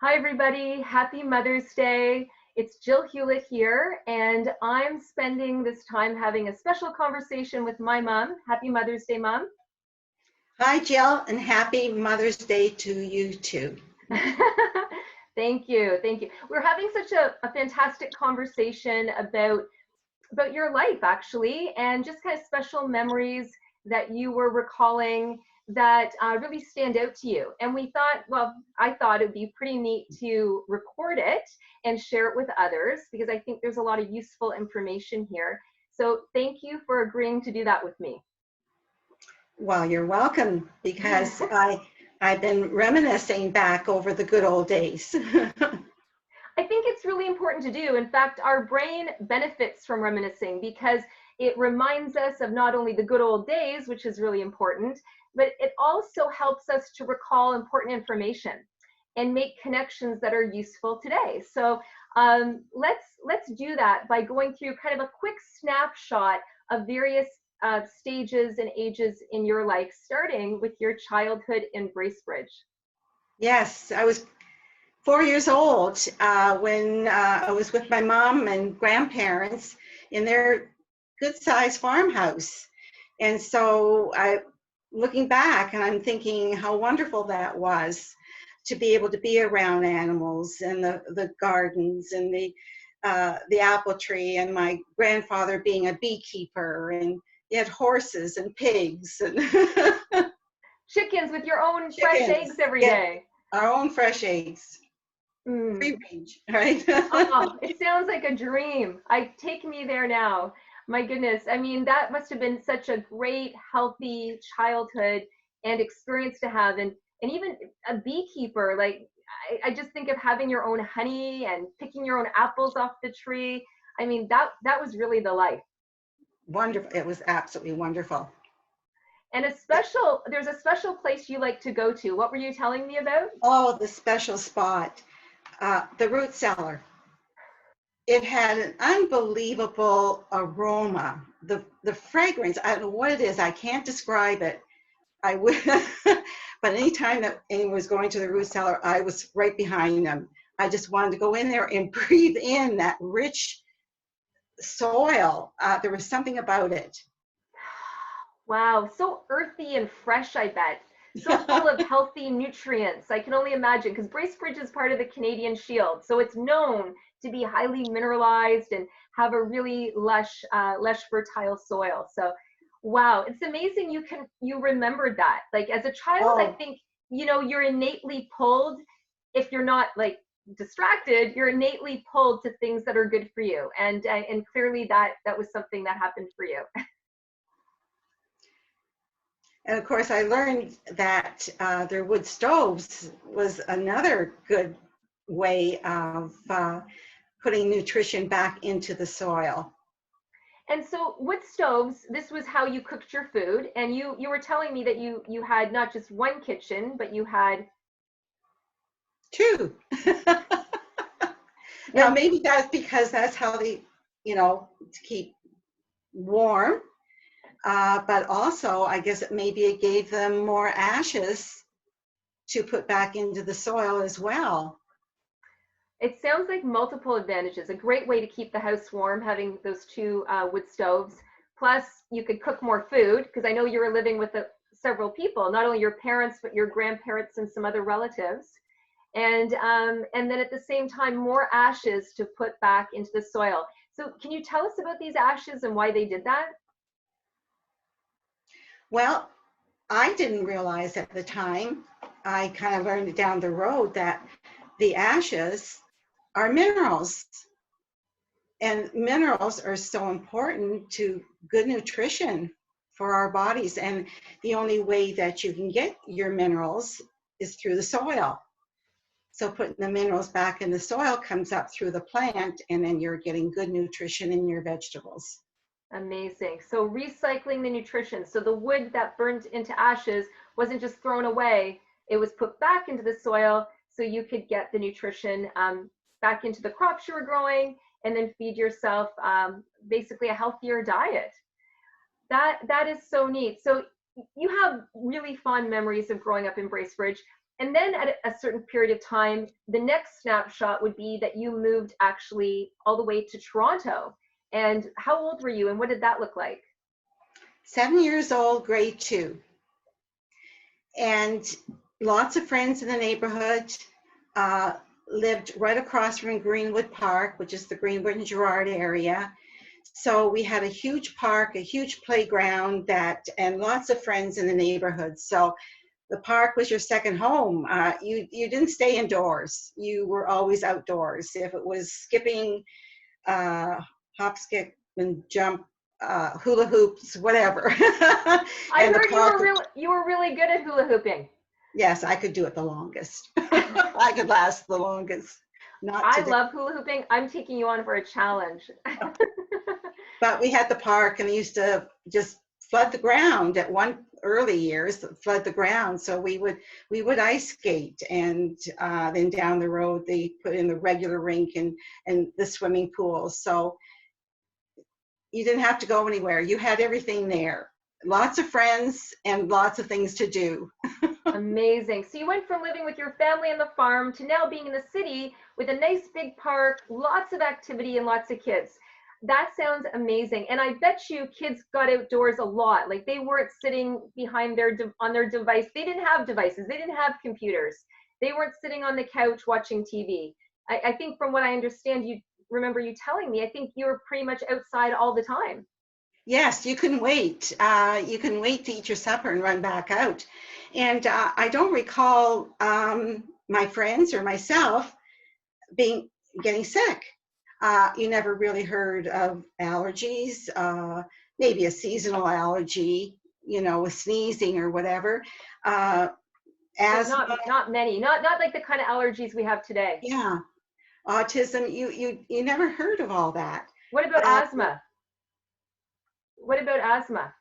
Hi, everybody. Happy Mother's Day. It's Jill Hewlett here, and I'm spending this time having a special conversation with my mom. Happy Mother's Day, Mom. Hi, Jill, and happy Mother's Day to you too. Thank you. Thank you. We're having such a fantastic conversation about your life, actually, and just kind of special memories that you were recalling that really stand out to you. And we thought, well, I thought it would be pretty neat to record it and share it with others because I think there's a lot of useful information here. So thank you for agreeing to do that with me. Well, you're welcome because I've been reminiscing back over the good old days. I think it's really important to do. In fact, our brain benefits from reminiscing because it reminds us of not only the good old days, which is really important, but it also helps us to recall important information and make connections that are useful today. So let's do that by going through kind of a quick snapshot of various stages and ages in your life, starting with your childhood in Bracebridge. Yes, I was 4 years old when I was with my mom and grandparents in their good-sized farmhouse. And so looking back, and I'm thinking how wonderful that was to be able to be around animals and the gardens and the apple tree, and my grandfather being a beekeeper, and he had horses and pigs and Chickens with your own fresh eggs chickens. every Yeah, day. our own fresh eggs, free Mm. range, right? Oh, it sounds like a dream. Take me there now. My goodness. I mean, that must have been such a great, healthy childhood and experience to have. And even a beekeeper, like I just think of having your own honey and picking your own apples off the tree. I mean, that was really the life. Wonderful. It was absolutely wonderful. And there's a special place you like to go to. What were you telling me about? Oh, the special spot, the root cellar. It had an unbelievable aroma. The fragrance, I don't know what it is. I can't describe it. I would, but anytime that anyone was going to the root cellar, I was right behind them. I just wanted to go in there and breathe in that rich soil. There was something about it. Wow, so earthy and fresh, I bet. So full of healthy nutrients. I can only imagine because Bracebridge is part of the Canadian Shield, so it's known to be highly mineralized and have a really lush, fertile soil. So, wow, it's amazing you remembered that. Like as a child, I Oh, think you're innately pulled. If you're not like distracted, you're innately pulled to things that are good for you, and clearly that was something that happened for you. and of course, I learned that their wood stoves was another good way of putting nutrition back into the soil. And so with stoves, this was how you cooked your food. And you were telling me that you had not just one kitchen, but you had Two. Now, like, maybe that's because that's how they, to keep warm. But also, I guess maybe it gave them more ashes to put back into the soil as well. it sounds like multiple advantages. A great way to keep the house warm, having those two wood stoves. Plus, you could cook more food because I know you were living with several people, not only your parents but your grandparents and some other relatives. And then at the same time, more ashes to put back into the soil. So, can you tell us about these ashes and why they did that? Well, I didn't realize at the time, I kind of learned it down the road that the ashes are minerals. And minerals are so important to good nutrition for our bodies. And the only way that you can get your minerals is through the soil. So putting the minerals back in the soil comes up through the plant, and then you're getting good nutrition in your vegetables. Amazing. So recycling the nutrition. So the wood that burned into ashes wasn't just thrown away, it was put back into the soil so you could get the nutrition back into the crops you were growing and then feed yourself basically a healthier diet. That is so neat. So you have really fond memories of growing up in Bracebridge. And then at a certain period of time, the next snapshot would be that you moved actually all the way to Toronto. And how old were you and what did that look like? 7 years old, grade 2. And lots of friends in the neighborhood, lived right across from Greenwood Park, which is the Greenwood and Gerrard area. So we had a huge park, a huge playground and lots of friends in the neighborhood. So the park was your second home. You didn't stay indoors. You were always outdoors. If it was skipping, hop, skip, and jump, hula hoops, whatever. I heard you were really good at hula hooping. Yes, I could do it the longest. I could last the longest. I love hula hooping. I'm taking you on for a challenge. But we had the park, and they used to just flood the ground at one early years, flood the ground. So we would ice skate, and then down the road they put in the regular rink and the swimming pool. So you didn't have to go anywhere. You had everything there. Lots of friends and lots of things to do. Amazing. So you went from living with your family on the farm to now being in the city with a nice big park, lots of activity and lots of kids. That sounds amazing. And I bet you kids got outdoors a lot. Like they weren't sitting behind on their device. They didn't have devices. They didn't have computers. They weren't sitting on the couch watching TV. I think from what I understand, you remember you telling me, I think you were pretty much outside all the time. Yes, you can wait. You can wait to eat your supper and run back out. And I don't recall my friends or myself getting sick. You never really heard of allergies, maybe a seasonal allergy, with sneezing or whatever. Asthma. Not many, not like the kind of allergies we have today. Yeah, autism. You never heard of all that. What about asthma? What about asthma?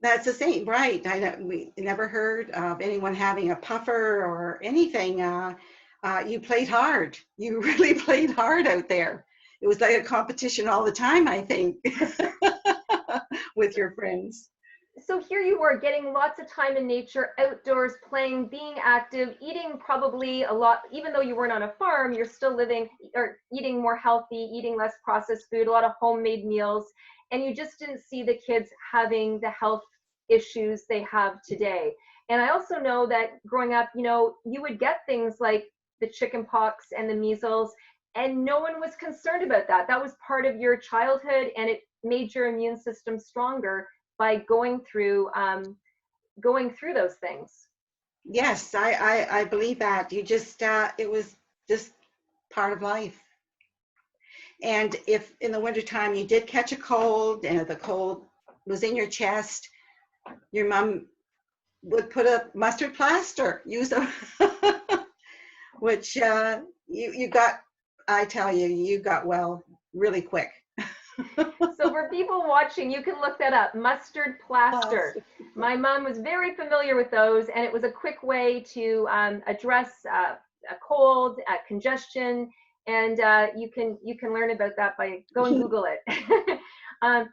That's the same, right? We never heard of anyone having a puffer or anything. You played hard. You really played hard out there. It was like a competition all the time, I think, with your friends. So here you were getting lots of time in nature, outdoors, playing, being active, eating probably a lot, even though you weren't on a farm, you're still living or eating more healthy, eating less processed food, a lot of homemade meals. And you just didn't see the kids having the health issues they have today. And I also know that growing up, you would get things like the chicken pox and the measles, and no one was concerned about that. That was part of your childhood, and it made your immune system stronger by going through those things. Yes, I believe that. It was just part of life. And if in the wintertime you did catch a cold, and if the cold was in your chest, your mom would put a mustard plaster, which you got, I tell you, you got well really quick. So for people watching, you can look that up, mustard plaster. My mom was very familiar with those, and it was a quick way to address a cold, congestion, and you can learn about that by go and Google it. And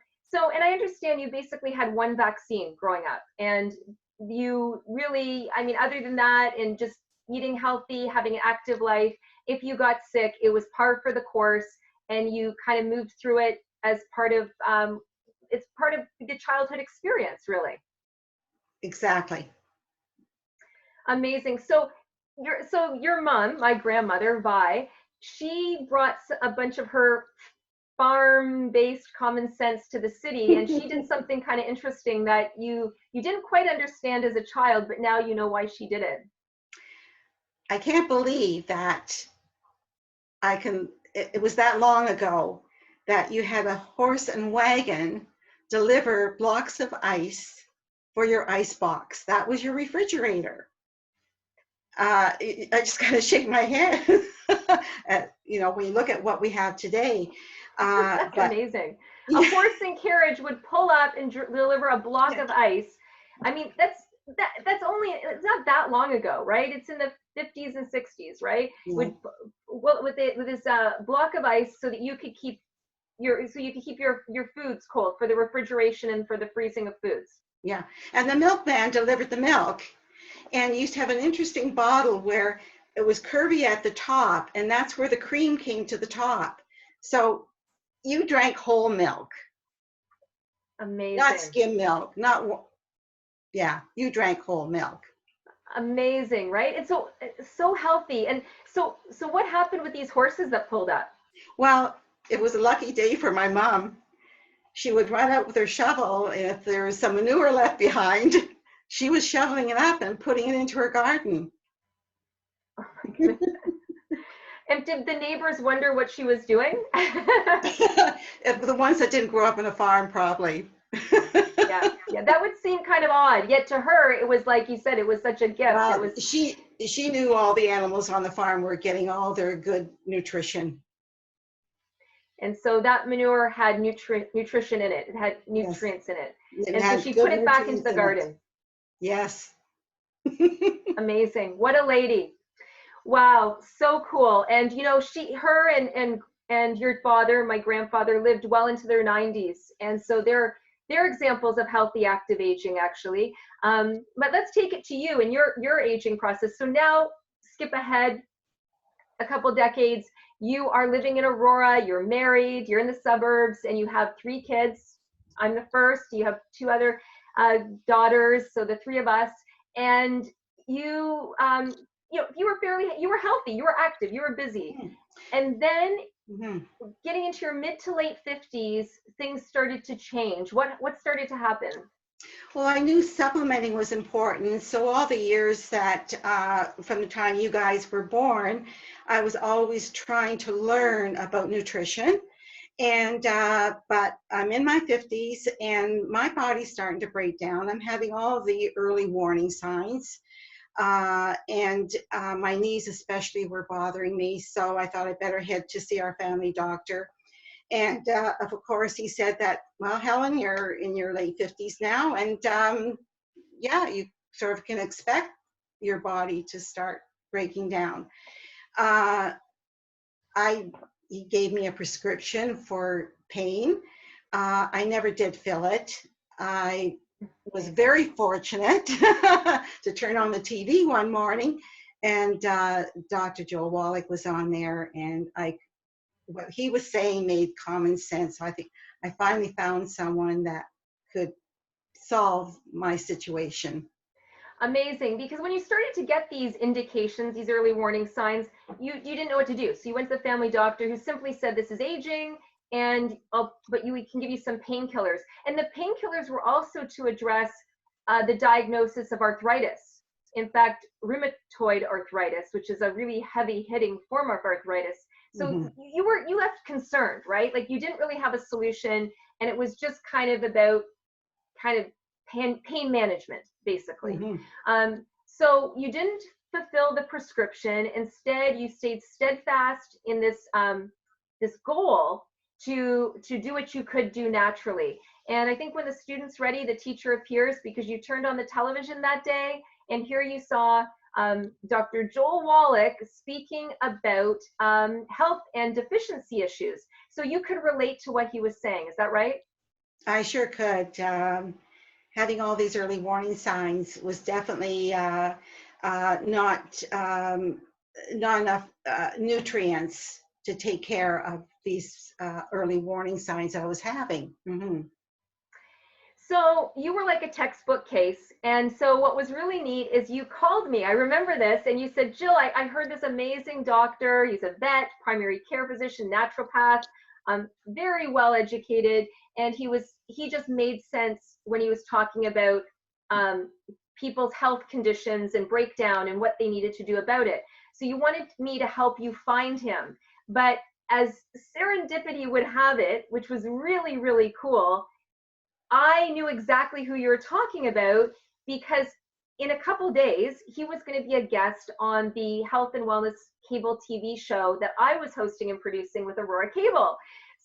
I understand you basically had one vaccine growing up, and you really, other than that, and just eating healthy, having an active life, if you got sick, it was par for the course, and you kind of moved through it as part of it's part of the childhood experience, really. Exactly. Amazing. So your mom, my grandmother Vi, she brought a bunch of her farm-based common sense to the city, and she did something kind of interesting that you didn't quite understand as a child, but now you know why she did it. I can't believe that it was that long ago that you had a horse and wagon deliver blocks of ice for your ice box. That was your refrigerator. I just kind of shake my head when you look at what we have today. That's amazing. A horse and carriage would pull up and deliver a block of ice. That's only, it's not that long ago, right? It's in the 50s and 60s, right? Yeah. With this block of ice so that you could keep your foods cold for the refrigeration and for the freezing of foods. Yeah, and the milkman delivered the milk, and you used to have an interesting bottle where it was curvy at the top, and that's where the cream came to the top. So you drank whole milk, not Amazing. skim milk, yeah, you drank whole milk. Amazing, right? It's so healthy. And so what happened with these horses that pulled up? Well, it was a lucky day for my mom. She would run out with her shovel, and if there was some manure left behind, she was shoveling it up and putting it into her garden. And did the neighbors wonder what she was doing? The ones that didn't grow up on a farm, probably. Yeah, yeah, that would seem kind of odd. Yet to her, it was like you said, it was such a gift. It Well, was, she knew all the animals on the farm were getting all their good nutrition. and so that manure had nutrition in it. It had Yes, nutrients in it. it And so had she good put it back into nutrients the in it. garden. Yes. Amazing. What a lady. Wow, so cool. And you know, her and your father, my grandfather, lived well into their 90s. And so they're examples of healthy active aging, actually. But let's take it to you and your aging process. So now skip ahead a couple decades. You are living in Aurora, you're married, you're in the suburbs, and you have 3 kids. I'm the first. You have 2 other daughters, so the 3 of us. And you were healthy, you were active, you were busy. And then Mhm. getting into your mid to late 50s, things started to change. What started to happen? Well, I knew supplementing was important. So all the years that from the time you guys were born, I was always trying to learn about nutrition. And but I'm in my 50s and my body's starting to break down. I'm having all the early warning signs. And my knees especially were bothering me. So I thought I'd better head to see our family doctor. And of course, he said that, well, Helen, you're in your late 50s now, and yeah, you sort of can expect your body to start breaking down. Uh, he gave me a prescription for pain. I never did fill it. I was very fortunate to turn on the TV one morning, and Dr. Joel Wallach was on there, and what he was saying made common sense. I think I finally found someone that could solve my situation. Amazing, because when you started to get these indications, these early warning signs, you didn't know what to do. So you went to the family doctor who simply said, this is aging, and but we can give you some painkillers. And the painkillers were also to address the diagnosis of arthritis. In fact, rheumatoid arthritis, which is a really heavy hitting form of arthritis. So Mm-hmm. you left concerned, right? Like you didn't really have a solution, and it was just kind of about kind of pain management, basically. Mm-hmm. So you didn't fulfill the prescription. Instead, you stayed steadfast in this goal to do what you could do naturally. And I think when the student's ready, the teacher appears, because you turned on the television that day, and here you saw Dr. Joel Wallach speaking about health and deficiency issues. So you could relate to what he was saying. Is that right? I sure could. Having all these early warning signs was definitely not enough nutrients to take care of these early warning signs I was having. Mm-hmm. So you were like a textbook case. And so what was really neat is you called me. I remember this. And you said, Jill, I heard this amazing doctor. He's a vet, primary care physician, naturopath, very well educated. And he just made sense when he was talking about people's health conditions and breakdown and what they needed to do about it. So you wanted me to help you find him. But as serendipity would have it, which was really, really cool, I knew exactly who you were talking about, because in a couple days, he was going to be a guest on the Health and Wellness cable TV show that I was hosting and producing with Aurora Cable.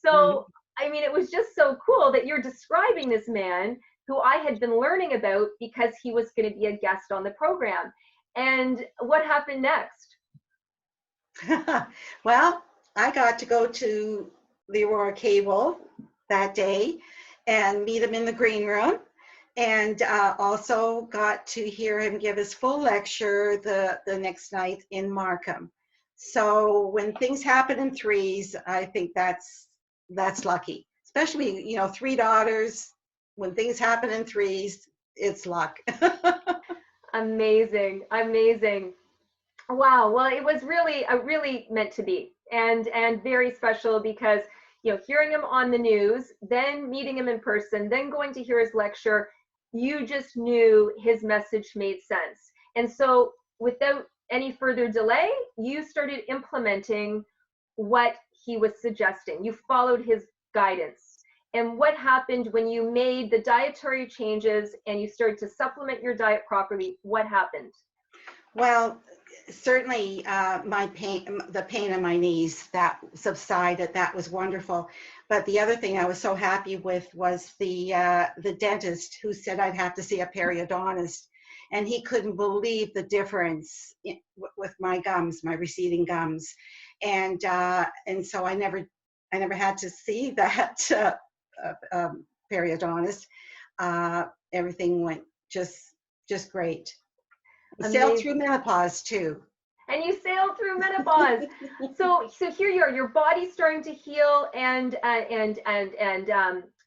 So, I mean, it was just so cool that you're describing this man who I had been learning about because he was going to be a guest on the program. And what happened next? Well, I got to go to the Aurora Cable that day and meet him in the green room. And also got to hear him give his full lecture the next night in Markham. So when things happen in threes, I think that's lucky. Especially, you know, three daughters. When things happen in threes, it's luck. Amazing, amazing. Wow. Well, it was really, really meant to be, and very special because, you know, hearing him on the news, then meeting him in person, then going to hear his lecture, you just knew his message made sense. And so, without any further delay, you started implementing what he was suggesting. You followed his guidance. And what happened when you made the dietary changes and you started to supplement your diet properly? What happened? Well, certainly my pain, the pain in my knees, that subsided. That was wonderful. But the other thing I was so happy with was the dentist who said I'd have to see a periodontist, and he couldn't believe the difference with my gums, my receding gums, and so I never had to see that periodontist. Everything went just great. We sailed through Amazing. menopause too. And you sailed through menopause. So here you are. Your body's starting to heal and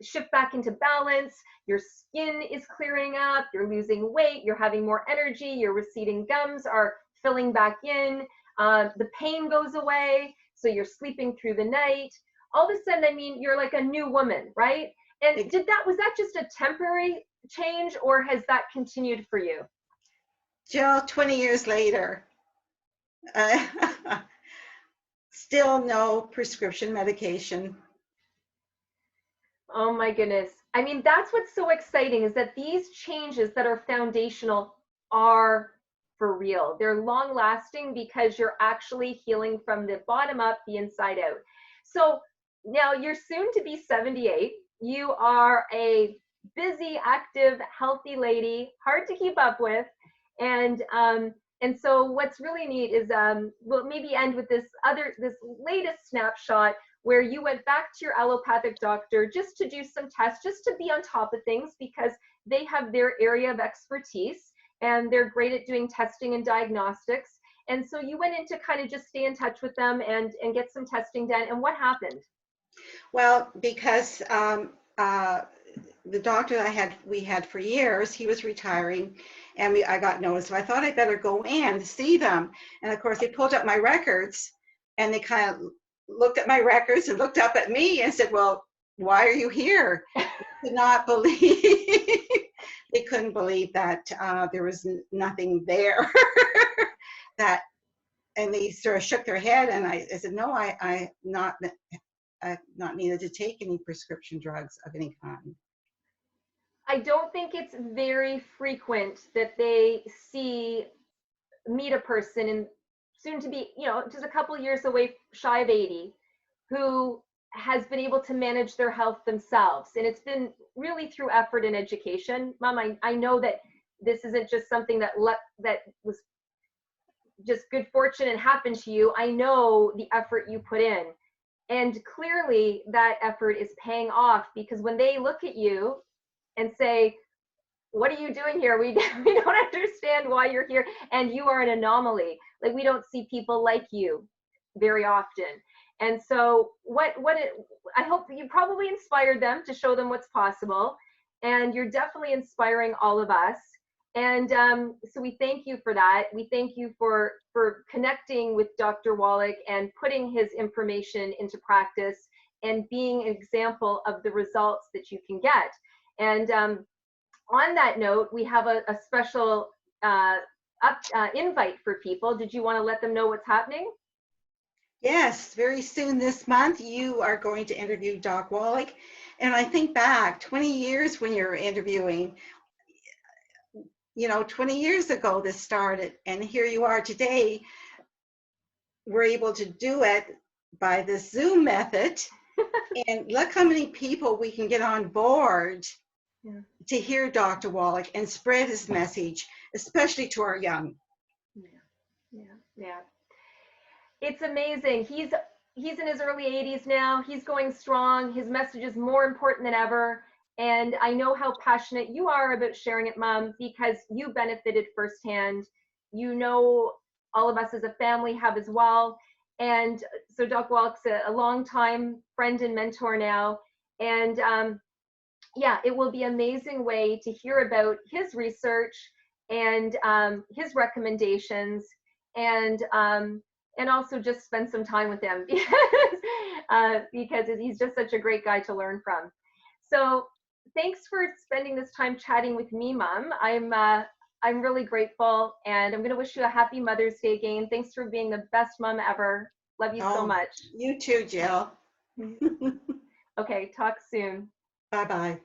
shift back into balance. Your skin is clearing up. You're losing weight. You're having more energy. Your receding gums are filling back in. The pain goes away. So you're sleeping through the night. All of a sudden, I mean, you're like a new woman, right? And was that just a temporary change, or has that continued for you? Jill, 20 years later, uh, still no prescription medication. Oh my goodness. I mean, that's what's so exciting is that these changes that are foundational are for real. They're long lasting because you're actually healing from the bottom up, the inside out. So now you're soon to be 78. You are a busy, active, healthy lady, hard to keep up with. And so what's really neat is we'll maybe end with this latest snapshot where you went back to your allopathic doctor just to do some tests, just to be on top of things because they have their area of expertise and they're great at doing testing and diagnostics. And so you went in to kind of just stay in touch with them and get some testing done. And what happened? Well, because the doctor we had for years, he was retiring, and I got noticed. So I thought I better go in to see them. And of course, they pulled up my records, and they kind of looked at my records and looked up at me and said, "Well, why are you here?" They could not believe they couldn't believe that there was nothing there. That, and they sort of shook their head, and I said, "No, I not." I've not needed to take any prescription drugs of any kind. I don't think it's very frequent that they meet a person and soon to be, you know, just a couple years away, shy of 80, who has been able to manage their health themselves. And it's been really through effort and education. Mom, I know that this isn't just something that was just good fortune and happened to you. I know the effort you put in. And clearly that effort is paying off because when they look at you and say, what are you doing here? We don't understand why you're here. And you are an anomaly. Like, we don't see people like you very often. And so I hope you probably inspired them to show them what's possible. And you're definitely inspiring all of us. And so we thank you for that. We thank you for connecting with Dr. Wallach and putting his information into practice and being an example of the results that you can get. And on that note, we have a special invite for people. Did you want to let them know what's happening? Yes, very soon this month, you are going to interview Doc Wallach. And I think back 20 years when you're interviewing, you know, 20 years ago this started, and here you are today. We're able to do it by the Zoom method. And look how many people we can get on board to hear Dr. Wallach and spread his message, especially to our young. Yeah. It's amazing. He's in his early 80s now. He's going strong. His message is more important than ever. And I know how passionate you are about sharing it, Mom, because you benefited firsthand. You know, all of us as a family have as well. And so Doc Walk's a long time friend and mentor now. And yeah, it will be an amazing way to hear about his research and his recommendations, and also just spend some time with him because he's just such a great guy to learn from. So thanks for spending this time chatting with me, Mom. I'm really grateful, and I'm going to wish you a happy Mother's Day again. Thanks for being the best mom ever. Love you so Oh, much. you too, Jill. Okay, talk soon. Bye-bye.